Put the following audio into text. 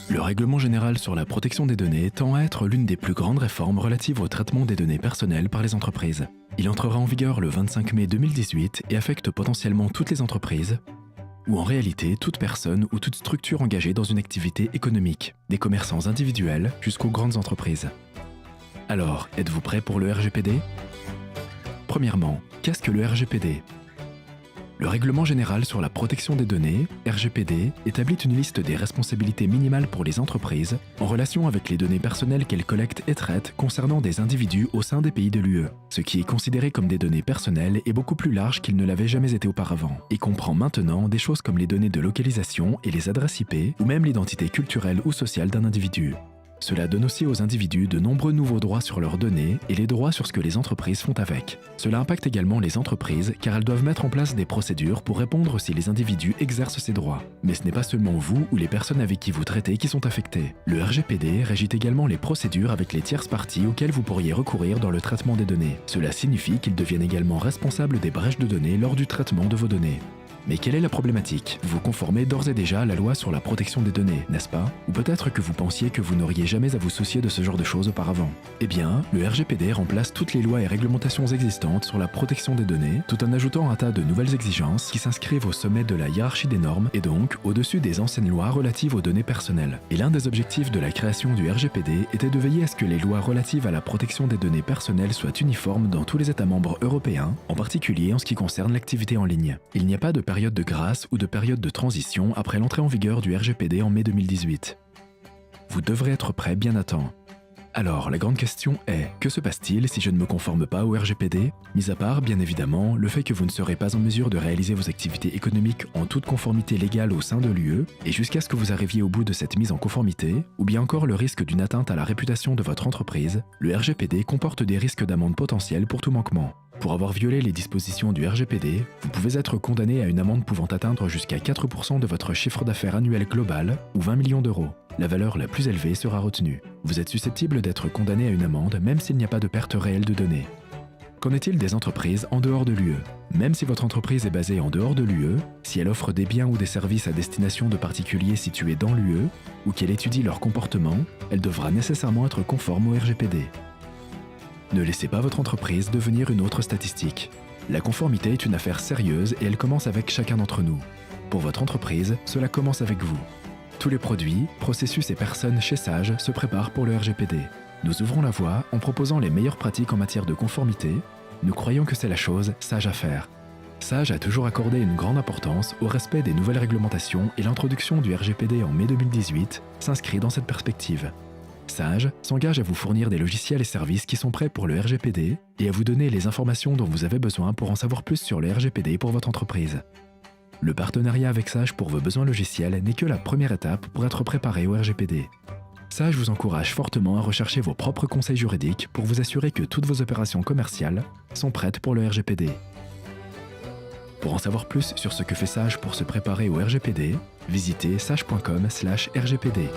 Le Règlement général sur la protection des données tend à être l'une des plus grandes réformes relatives au traitement des données personnelles par les entreprises. Il entrera en vigueur le 25 mai 2018 et affecte potentiellement toutes les entreprises, ou en réalité toute personne ou toute structure engagée dans une activité économique, des commerçants individuels jusqu'aux grandes entreprises. Alors, êtes-vous prêt pour le RGPD ? Premièrement, qu'est-ce que le RGPD ? Le Règlement général sur la protection des données, RGPD, établit une liste des responsabilités minimales pour les entreprises en relation avec les données personnelles qu'elles collectent et traitent concernant des individus au sein des pays de l'UE. Ce qui est considéré comme des données personnelles est beaucoup plus large qu'il ne l'avait jamais été auparavant et comprend maintenant des choses comme les données de localisation et les adresses IP ou même l'identité culturelle ou sociale d'un individu. Cela donne aussi aux individus de nombreux nouveaux droits sur leurs données et les droits sur ce que les entreprises font avec. Cela impacte également les entreprises car elles doivent mettre en place des procédures pour répondre si les individus exercent ces droits. Mais ce n'est pas seulement vous ou les personnes avec qui vous traitez qui sont affectées. Le RGPD régit également les procédures avec les tierces parties auxquelles vous pourriez recourir dans le traitement des données. Cela signifie qu'ils deviennent également responsables des brèches de données lors du traitement de vos données. Mais quelle est la problématique ? Vous conformez d'ores et déjà à la loi sur la protection des données, n'est-ce pas ? Ou peut-être que vous pensiez que vous n'auriez jamais à vous soucier de ce genre de choses auparavant. Eh bien, le RGPD remplace toutes les lois et réglementations existantes sur la protection des données, tout en ajoutant un tas de nouvelles exigences qui s'inscrivent au sommet de la hiérarchie des normes et donc au-dessus des anciennes lois relatives aux données personnelles. Et l'un des objectifs de la création du RGPD était de veiller à ce que les lois relatives à la protection des données personnelles soient uniformes dans tous les États membres européens, en particulier en ce qui concerne l'activité en ligne. Il n'y a pas de période de grâce ou de période de transition après l'entrée en vigueur du RGPD en mai 2018. Vous devrez être prêt bien à temps. Alors, la grande question est, que se passe-t-il si je ne me conforme pas au RGPD ? Mis à part, bien évidemment, le fait que vous ne serez pas en mesure de réaliser vos activités économiques en toute conformité légale au sein de l'UE, et jusqu'à ce que vous arriviez au bout de cette mise en conformité, ou bien encore le risque d'une atteinte à la réputation de votre entreprise, le RGPD comporte des risques d'amende potentiels pour tout manquement. Pour avoir violé les dispositions du RGPD, vous pouvez être condamné à une amende pouvant atteindre jusqu'à 4% de votre chiffre d'affaires annuel global, ou 20 millions d'euros. La valeur la plus élevée sera retenue. Vous êtes susceptible d'être condamné à une amende même s'il n'y a pas de perte réelle de données. Qu'en est-il des entreprises en dehors de l'UE ? Même si votre entreprise est basée en dehors de l'UE, si elle offre des biens ou des services à destination de particuliers situés dans l'UE, ou qu'elle étudie leur comportement, elle devra nécessairement être conforme au RGPD. Ne laissez pas votre entreprise devenir une autre statistique. La conformité est une affaire sérieuse et elle commence avec chacun d'entre nous. Pour votre entreprise, cela commence avec vous. Tous les produits, processus et personnes chez Sage se préparent pour le RGPD. Nous ouvrons la voie en proposant les meilleures pratiques en matière de conformité. Nous croyons que c'est la chose sage à faire. Sage a toujours accordé une grande importance au respect des nouvelles réglementations et l'introduction du RGPD en mai 2018 s'inscrit dans cette perspective. Sage s'engage à vous fournir des logiciels et services qui sont prêts pour le RGPD et à vous donner les informations dont vous avez besoin pour en savoir plus sur le RGPD pour votre entreprise. Le partenariat avec Sage pour vos besoins logiciels n'est que la première étape pour être préparé au RGPD. Sage vous encourage fortement à rechercher vos propres conseils juridiques pour vous assurer que toutes vos opérations commerciales sont prêtes pour le RGPD. Pour en savoir plus sur ce que fait Sage pour se préparer au RGPD, visitez sage.com/RGPD.